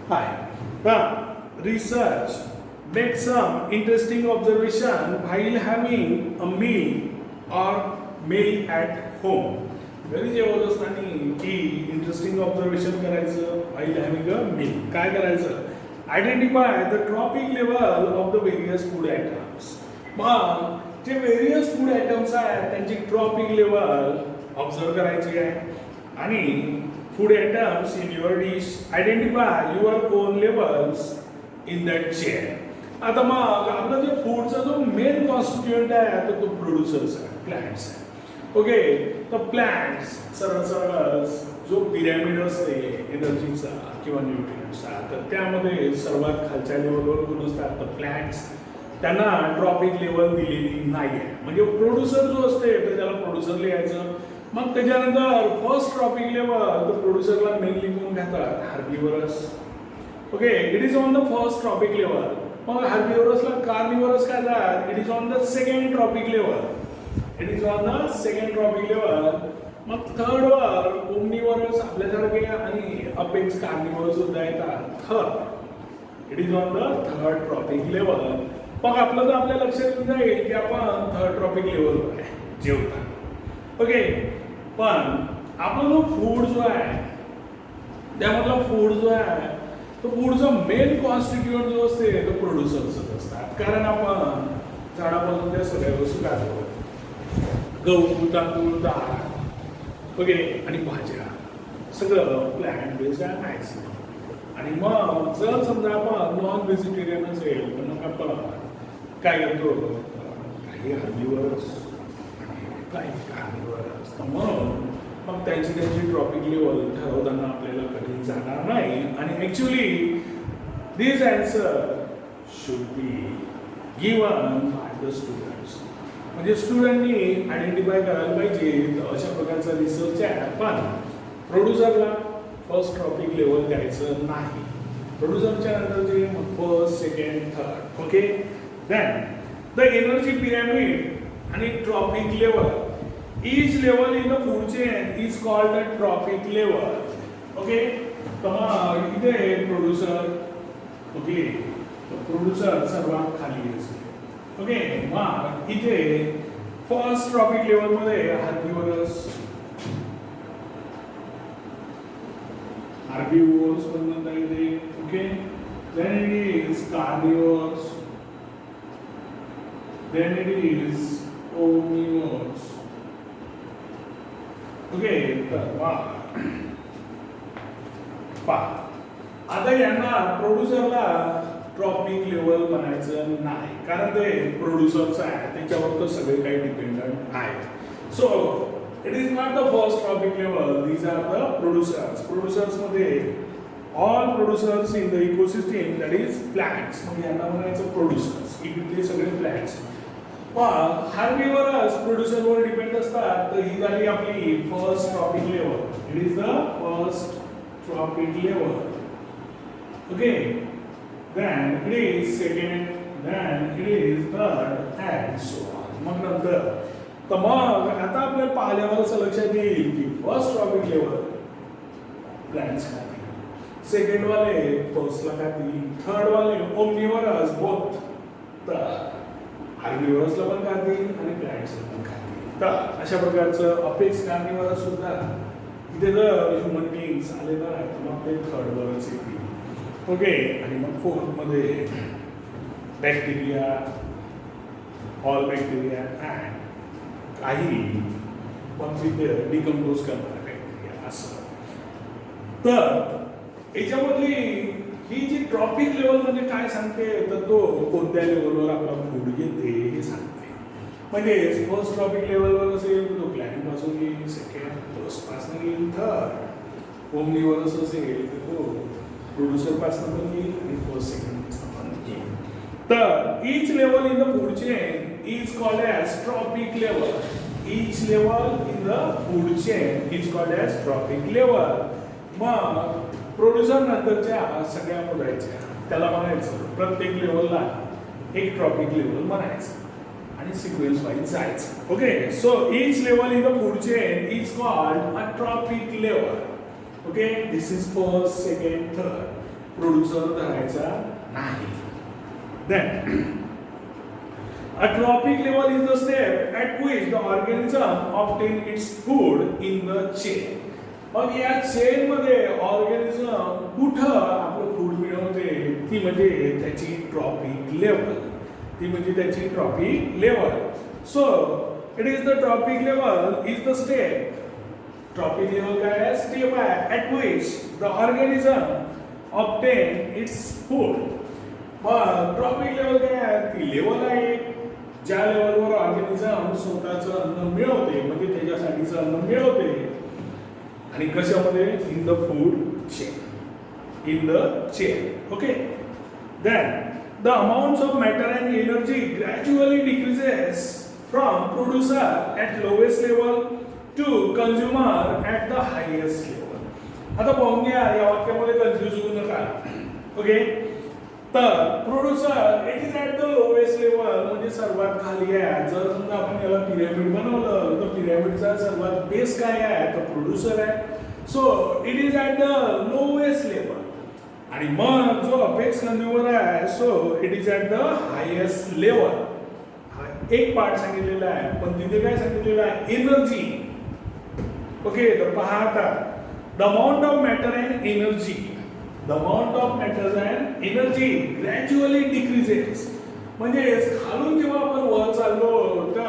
Hi. The research made some interesting observation while having a meal or meal at home. घरी जेवत असताना की interesting observation करायचं while having a meal. काय करायचं? Identify the trophic level of the various food items. मग जे various food items आहेत त्यांची ट्रॉपिक लेवल ऑब्झर्व करायची आहे आणि food items in your dish, identify your own levels in that chair. आता मग आपला जो फूडचा जो मेन कॉन्स्टिट्युएंट आहे तर तो प्रोड्युसर्स आहे, प्लांट्स आहे. ओके, तर प्लांट्स सरळ जो पिरॅमिड असते एनर्जीचा किंवा न्यूट्रिएंट्सचा, तर त्यामध्ये सर्वात खालच्या लेवलवर कोण असतात तर प्लांट्स. त्यांना ट्रॉपिक लेवल दिलेली नाही आहे. म्हणजे प्रोड्युसर जो असते तर त्याला प्रोड्युसर लिहायचं. मग त्याच्यानंतर फर्स्ट ट्रॉपिक लेवल तर प्रोड्युसरला मेनली कोण घेतात herbivores. Okay, it is on the first trophic level. मग हार्बिवरसला कार्निवरस खातात. It is on the second trophic level. It is on the second trophic level. मग थर्ड वर ओमनिवरस आपल्यासारखे आणि अपेक्स कार्निवरस सुद्धा येतात. Third, it is on the third trophic level. मग आपलं तर आपल्या लक्षात येऊन जाईल की आपण थर्ड ट्रॉपिक लेवलवर आहे जेवता. ओके, पण आपला जो फूड जो आहे त्यामधला फूड जो आहे तो फूडचा मेन कॉन्स्टिट्युएंट जो असते तो प्रोड्युसर्सच असतात. कारण आपण झाडापासून त्या सगळ्या वस्तू खातो. गहू, तांदूळ, डाळ, ओके, आणि भाज्या सगळं प्लॅन्ट बेस्ड आहे मॅक्सिमम. आणि मग जर समजा आपण नॉन व्हेजिटेरियन असेल तर मग आपण काय करतो, काही हर्बीवरच काही कार्निवरस. म्हणून मग त्यांची ट्रॉपिक लेवल ठरवताना आपल्याला कधी जाणार नाही. आणि actually this answer should be given by the students. म्हणजे स्टुडंटनी आयडेंटिफाय करायला पाहिजे तर अशा प्रकारचा रिसर्च आहे. पण प्रोड्युसरला फर्स्ट ट्रॉपिक लेवल द्यायचं नाही. प्रोड्युसरच्या नंतरचे मग first, second, third. Okay, then the energy pyramid आणि trophic level. Each level in the food chain is called a trophic level. Okay, तर इथे प्रोड्युसर. ओके, प्रोड्युसर सर्वात खाली असते. ओके, मग इथे फर्स्ट ट्रॉपिक लेवल मध्ये हार्बिवरस पण म्हणता येते. Okay, then it is carnivores, then it is omnivores. Okay, तर आता यांना प्रोड्युसरला ट्रॉपिक लेवल म्हणायचं नाही कारण ते प्रोड्युसरचं आहे, त्याच्यावर तर सगळे काही डिपेंडंट आहे. So it is not the first trophic level, these are the producers. Producers मध्ये all producers in the ecosystem that is plants. मग यांना म्हणायचं प्रोड्युसर्स. इकडे सगळे प्लांट्स. मग हार्बिवरस प्रोड्युसरवर डिपेंड असतात. तर ही झाली आपली first trophic level. It is the first trophic level. Okay, then it is second, then it is third and so on. मग नंतर तर मग आता आपल्या पाहिल्यावर असं लक्षात येईल की फर्स्ट ट्रॉपिक लेवल प्लांट्स खातील, सेकंड वाले फर्स्टला खातील, थर्ड वाले ओमनिवरस बोथ. तर हार्बिवरसला पण खातील आणि प्लांट्सला पण खातील. तर अशा प्रकारचं अपेक्स कार्निवरस सुद्धा इथे जर ह्युमन बिंग्स आले तर मग ते थर्ड वरच येतील. ओके, आणि मग फोर्थ मध्ये बॅक्टेरिया, ऑल बॅक्टेरिया अँड काही पण तिथे डिकम्पोज करणारे बॅक्टेरिया असं. तर याच्यामधली ही जी ट्रॉपिक लेवल म्हणजे काय सांगते तर तो कोणत्या लेवलवर आपला फूड येते हे सांगते. म्हणजे फर्स्ट ट्रॉपिक लेवलवर असेल तर तो प्लॅन्ट पासून येईल, सेकंड फर्स्ट पासून येईल, थर्ड ओमनिवरस असेल तर तो प्रोड्युसर पासून पण येईल आणि फर्स्ट सेकंड पासून पण येईल. तर each level in the food chain is called as trophic level. Each level in the food chain is called as tropic level. मग प्रोड्युसर नंतरच्या सगळ्या मोडायच्या त्याला म्हणायचं प्रत्येक लेवलला एक ट्रॉपिक लेवल म्हणायचं आणि सिक्वेन्स वाईज जायचं. Okay, so each level in the food chain is called a trophic level. Okay, this is first, second, third. Producer धरायचा नाही. Then a trophic level is the step at which the organism obtain its food in the chain. मग या chain मध्ये organism कुठं आपलं food मिळवते ती म्हणजे त्याची ट्रॉपिक लेवल. ती म्हणजे त्याची trophic level. So it is the trophic level is the step. Trophic level काय आहे? स्टेप आहे at which the organism obtain its food. मग ट्रॉपिक लेवल काय आहे? ती लेवल आहे ज्या लेवलवर ऑर्गॅनिझम स्वतःचं अन्न मिळवते म्हणजे त्याच्यासाठीचं अन्न मिळवते. आणि कशामध्ये? In the food chain. In the chain. Okay. Then the amounts of matter and energy gradually decreases from producer at lowest level to consumer at the highest level. आता पाहून घ्या या वाक्यामध्ये कन्फ्युज होऊ नका. ओके. तर producer it is at the lowest level म्हणजे सर्वात खाली आहे. जर समजा आपण याला पिरॅमिड बनवलं तर पिरॅमिडचा सर्वात बेस काय आहे? तर प्रोड्युसर आहे. So it is at the lowest level. आणि मग जो अपेक्स कंझ्युमर आहे so it is at the highest level. हा एक पार्ट सांगितलेला आहे पण तिथे काय सांगितलेलं आहे? एनर्जी. ओके. तर पहा आता the amount of matter and energy. The amount of matter and energy gradually decreases. म्हणजे खालून जेव्हा आपण वर चाललो तर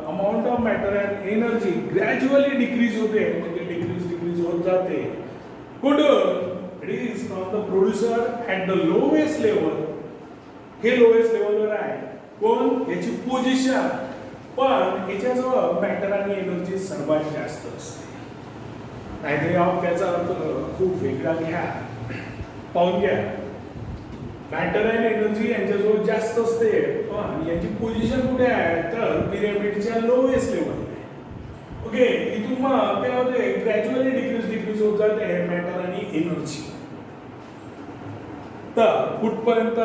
amount of matter and energy gradually decrease होते म्हणजे डिक्रीज होत जाते. कुठं? It is from the producer at the lowest level. हे लोवेस्ट लेवलवर आहे. कोण? याची पोझिशन. पण याच्याजवळ मॅटर आणि एनर्जी सर्वात जास्त असते. नाहीतर या वाक्याचा अर्थ खूप वेगळा घ्या. पाहून घ्या. मॅटर अँड एनर्जी यांच्याजवळ जास्त असते पण यांची पोझिशन कुठे आहे? तर पिरॅमिडच्या लोवेस्ट लेवल. ओके. इथून मग काय होते? ग्रॅज्युअली डिक्रीज होत जाते मॅटर आणि एनर्जी. तर कुठपर्यंत?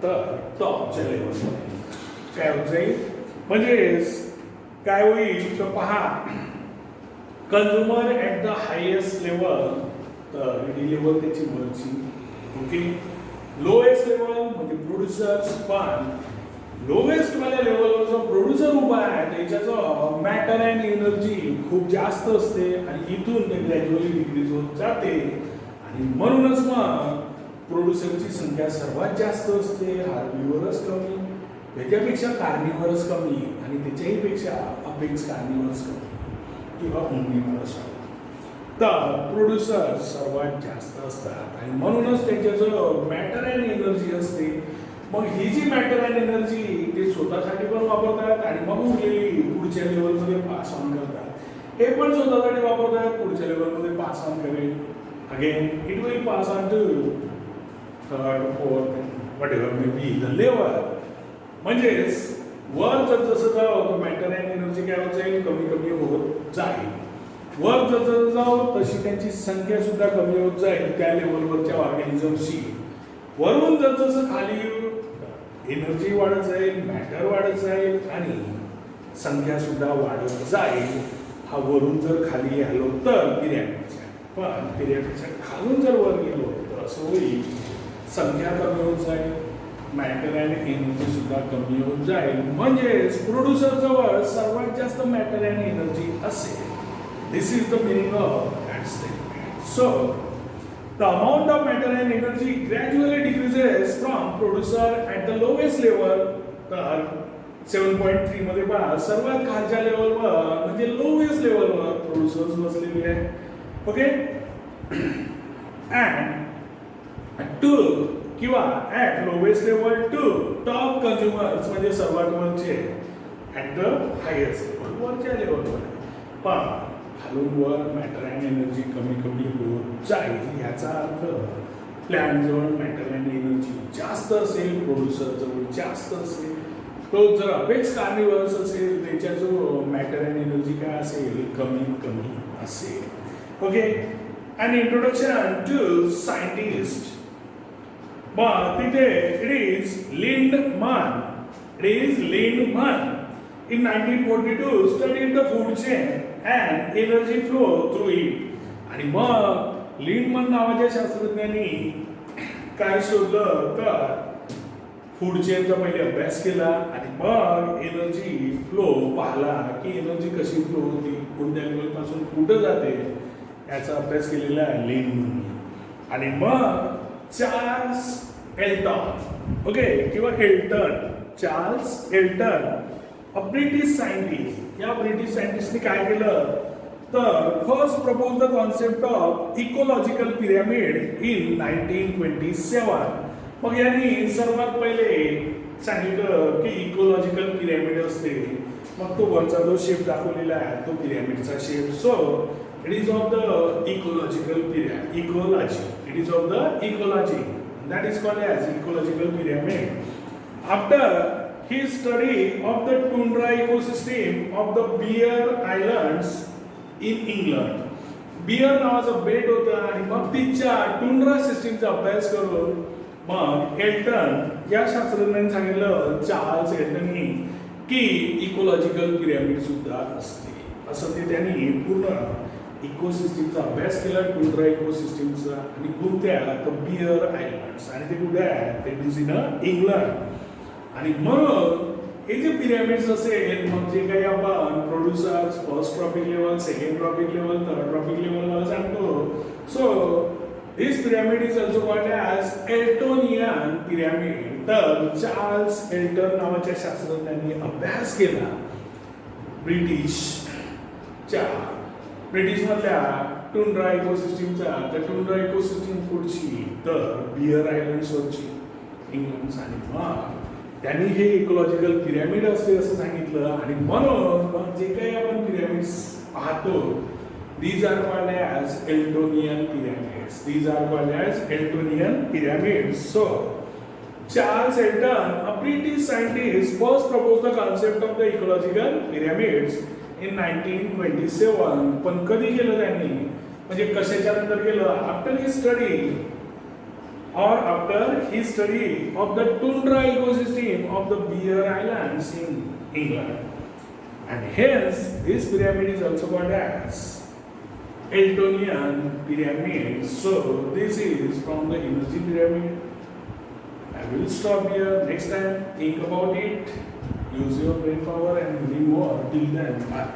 तर टॉपच्या लेवलवर काय होत जाईल? म्हणजे काय होईल तर पहा consumer at the highest level. तर ही लेवल त्याची वरची. ओके. लोएस्ट लेवल म्हणजे प्रोड्युसर्स. पण लोएस्ट वाल्या लेवलवर जो प्रोड्युसर उभा आहे त्याच्याचं मॅटर अँड एनर्जी खूप जास्त असते आणि इथून ते ग्रॅज्युअली डिक्रीज होत जाते. आणि म्हणूनच मग प्रोड्युसरची संख्या सर्वात जास्त असते. हार्बिवरच कमी, त्याच्यापेक्षा कार्निवरच कमी आणि त्याच्याही पेक्षा अपेक्स कार्निवरच कमी किंवा ओमनिवरच कमी. तर प्रोड्युसर सर्वात जास्त असतात आणि म्हणूनच त्यांच्याजवळ मॅटर अँड एनर्जी असते. मग ही जी मॅटर अँड एनर्जी ते स्वतःसाठी पण वापरतात आणि मग उरलेली पुढच्या लेवलमध्ये पास ऑन करतात. हे पण स्वतःसाठी वापरतात, पुढच्या लेवलमध्ये पास ऑन करेल. Again it will pass on to third, fourth, whatever may be the level. म्हणजेच वर जर जसं जावं तर मॅटर अँड एनर्जी काय होत जाईल? कमी कमी होत जाईल. वर जर जाऊ तशी त्यांची संख्या सुद्धा कमी होत जाईल त्या लेवलवरच्या ऑर्गॅनिझमची. वरून जर जसं खाली एनर्जी वाढत जाईल, मॅटर वाढत जाईल आणि संख्या सुद्धा वाढत जाईल. हा वरून जर खाली आलो तर पिरॅमिडच्या, पण पिरॅमिडच्या खालून जर वर गेलो तर असं होईल संख्या कमी होत जाईल, मॅटर अँड एनर्जी सुद्धा कमी होत जाईल. म्हणजेच प्रोड्युसर जवळ सर्वात जास्त मॅटर अँड एनर्जी असेल. This is the meaning of that statement. So, the amount of matter and energy gradually decreases from producer at the lowest level. तर 7.3 मध्ये पहा सर्वात खालच्या लेवलवर म्हणजे लोवेस्ट लेवलवर प्रोड्युसर्स बसलेले आहेत. ओके. अँड टू किंवा at lowest level to top consumers म्हणजे सर्वात वरचे ॲट द हायेस्ट लेवल वरच्या लेवलवर. पण खालून वर मॅटर अँड एनर्जी कमी कमी होत जाईल. याचा अर्थ प्लॅनजवळ मॅटर अँड एनर्जी जास्त असेल, प्रोड्युसर जवळ जास्त असेल. तो जर अपेक्स कार्निवरस असेल त्याच्याजवळ मॅटर अँड एनर्जी काय असेल? कमी कमी असेल. Okay. And introduction to scientist. मग तिथे it is Lindeman. It is Lindeman in 1942 studied the food chain and energy flow through it. आणि मग लिंडमन नावाच्या शास्त्रज्ञांनी काय शोधलं तर फूड चेनचा पहिले अभ्यास केला आणि मग एनर्जी फ्लो पाहिला की एनर्जी कशी फ्लो होती, कोणत्या लेवलपासून कुठं जाते याचा अभ्यास केलेला आहे लिनने. आणि मग चार्ल्स एल्टन, ओके, किंवा Elton, Charles Elton, a British scientist. या ब्रिटिश सायंटिस्टने काय केलं तर first propose the concept of ecological pyramid in 1927. मग यांनी सर्वात पहिले सांगितलं की इकोलॉजिकल पिरॅमिड असते. मग तो वरचा जो शेप दाखवलेला आहे तो पिरॅमिडचा shape. So it is of the ecological pyramid, ecology, it is of the ecology, that is called as ecological pyramid. After his study of the tundra ecosystem of the Bear Islands in England, Bear नावाचं बेट होतं आणि मग तिच्या tundra सिस्टीमचा अभ्यास करून मग एल्टन या शास्त्रज्ञांनी सांगितलं, चार्ल्स एल्टननी, की इकोलॉजिकल पिरॅमिड सुद्धा असते. असं ते त्यांनी पूर्ण इकोसिस्टीमचा अभ्यास केला, टुंड्रा इकोसिस्टीमचा. आणि कोणत्या तर बियर आयलँड्स, आणि ते कुठे आहे ते इज इन इंग्लंड. आणि मग हे जे पिरॅमिड्स असेल, मग जे काही आपण producers first trophic level, second trophic level, third trophic level मला सांगतो. So this pyramid is also called as Eltonian pyramid. तर चार्ल्स एल्टन नावाच्या शास्त्रज्ञांनी अभ्यास केला ब्रिटिशमधल्या टुंड्रा इकोसिस्टीमचा. तर टुंड्रा इकोसिस्टीम पुढची तर बियर आयलँड्सवरची इंग्लंड. आणि मग त्यांनी हे इकोलॉजिकल पिरॅमिड असते असं सांगितलं. आणि म्हणून मग जे काही आपण पिरॅमिड्स पाहतो, these are called as Eltonian pyramids. These are called as Eltonian pyramids. So Charles Elton, a British scientist, first proposed the concept of the ecological pyramids in 1927. पण कधी केलं त्यांनी, म्हणजे कशाच्या नंतर केलं, after he study of the tundra ecosystem of the Bear Islands in England. And hence this pyramid is also called as Eltonian pyramid. So this is from the energy pyramid. I will stop here. Next time think about it, use your brain power and read more. Till then, bye.